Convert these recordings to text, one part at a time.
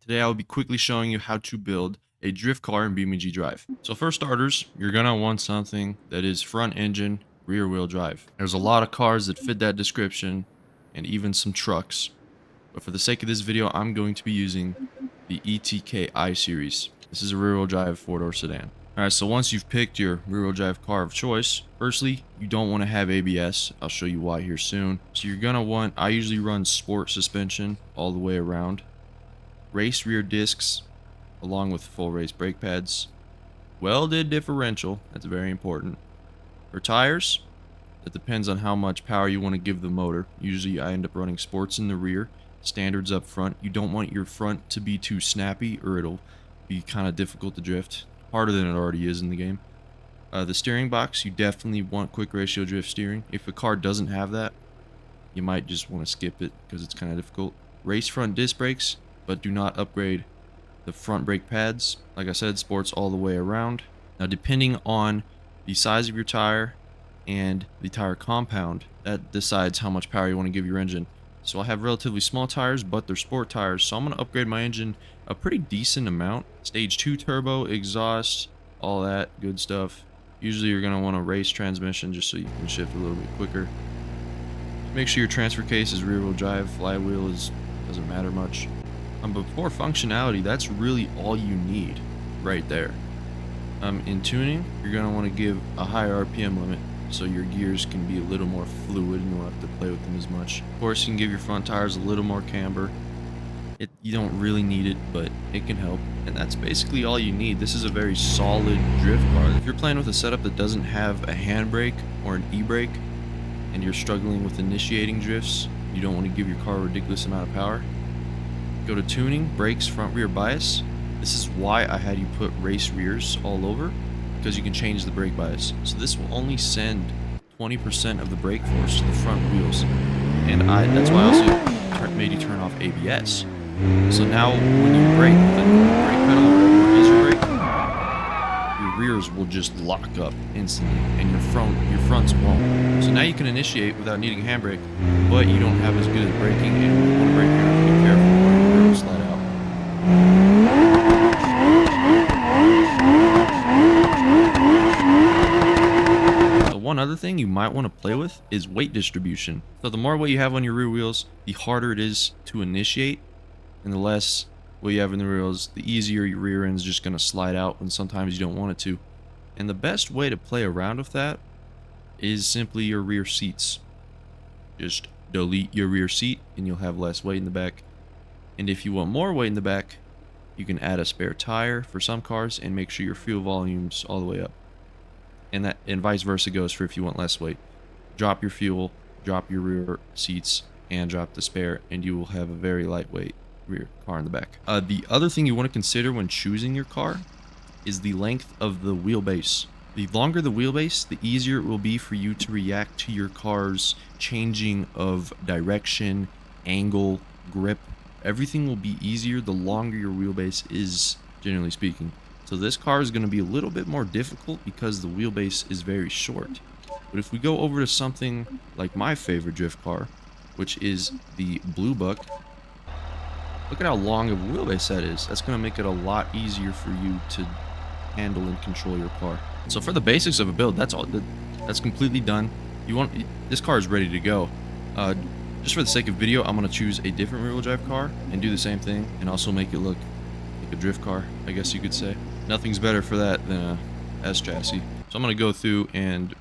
Today I will be quickly showing you how to build a drift car in BeamNG Drive. So for starters, you're going to want something that is front engine, rear wheel drive. There's a lot of cars that fit that description and even some trucks. But for the sake of this video, I'm going to be using the ETK I series. This is a rear wheel drive 4-door sedan. Alright, so once you've picked your rear wheel drive car of choice, firstly, you don't want to have ABS. I'll show you why here soon. So you're going to want, I usually run sport suspension all the way around. Race rear discs, along with full race brake pads. Welded differential, that's very important. For tires, that depends on how much power you want to give the motor. Usually I end up running sports in the rear, standards up front. You don't want your front to be too snappy or it'll be kind of difficult to drift. Harder than it already is in the game. The steering box, you definitely want quick ratio drift steering. If a car doesn't have that, you might just want to skip it because it's kind of difficult. Race front disc brakes, but do not upgrade the front brake pads. Like I said, sports all the way around. Now, depending on the size of your tire and the tire compound, that decides how much power you want to give your engine. So I have relatively small tires, but they're sport tires, so I'm going to upgrade my engine a pretty decent amount. Stage 2 turbo, exhaust, all that good stuff. Usually you're going to want a race transmission just so you can shift a little bit quicker. Make sure your transfer case is rear wheel drive, flywheel doesn't matter much. But for functionality, that's really all you need right there. In tuning, you're going to want to give a higher RPM limit so your gears can be a little more fluid and you won't have to play with them as much. Of course, you can give your front tires a little more camber. You don't really need it, but it can help. And that's basically all you need. This is a very solid drift car. If you're playing with a setup that doesn't have a handbrake or an e-brake, and you're struggling with initiating drifts, you don't want to give your car a ridiculous amount of power, go to tuning, brakes, front rear bias. This is why I had you put race rears all over, because you can change the brake bias. So this will only send 20% of the brake force to the front wheels. And that's why I also made you turn off ABS. So now when you brake with the brake pedal or whatever is your brake, your rears will just lock up instantly and your fronts won't. So now you can initiate without needing a handbrake, but you don't have as good at braking, and when you want to brake, you're going to have to be careful or your rear will slide out. One other thing you might want to play with is weight distribution. So the more weight you have on your rear wheels, the harder it is to initiate, and the less weight you have in the rear wheels, the easier your rear end is just going to slide out when sometimes you don't want it to. And the best way to play around with that is simply your rear seats. Just delete your rear seat and you'll have less weight in the back. And if you want more weight in the back, you can add a spare tire for some cars and make sure your fuel volume's all the way up. And vice versa goes for if you want less weight. Drop your fuel, drop your rear seats, and drop the spare, and you will have a very lightweight rear car in the back. The other thing you want to consider when choosing your car is the length of the wheelbase. The longer the wheelbase, the easier it will be for you to react to your car's changing of direction, angle, grip. Everything will be easier the longer your wheelbase is, generally speaking. So this car is going to be a little bit more difficult because the wheelbase is very short. But if we go over to something like my favorite drift car, which is the Blue Buck, look at how long of a wheelbase that is. That's going to make it a lot easier for you to handle and control your car. So for the basics of a build, that's all. That's completely done. This car is ready to go. Just for the sake of video, I'm going to choose a different rear-wheel drive car and do the same thing, and also make it look like a drift car, I guess you could say. Nothing's better for that than a S chassis. So I'm going to go through and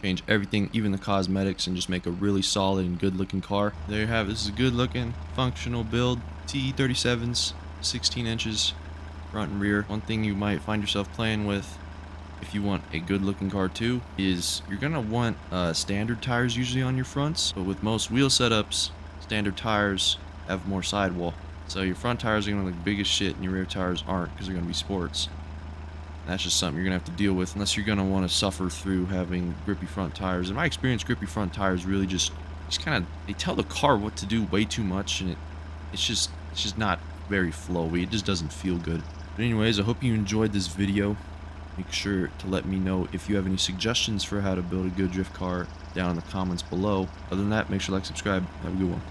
change everything, even the cosmetics, and just make a really solid and good looking car. There you have it. This is a good looking functional build. TE37s, 16 inches front and rear. One thing you might find yourself playing with if you want a good looking car too is you're gonna want standard tires usually on your fronts, but with most wheel setups, standard tires have more sidewall. So your front tires are gonna look big as shit and your rear tires aren't, because they're gonna be sports. That's just something you're gonna have to deal with unless you're gonna want to suffer through having grippy front tires. In my experience, grippy front tires really just kind of, they tell the car what to do way too much, and it's just not very flowy. It just doesn't feel good. But anyways, I hope you enjoyed this video. Make sure to let me know if you have any suggestions for how to build a good drift car down in the comments below. Other than that, make sure to like, subscribe. Have a good one.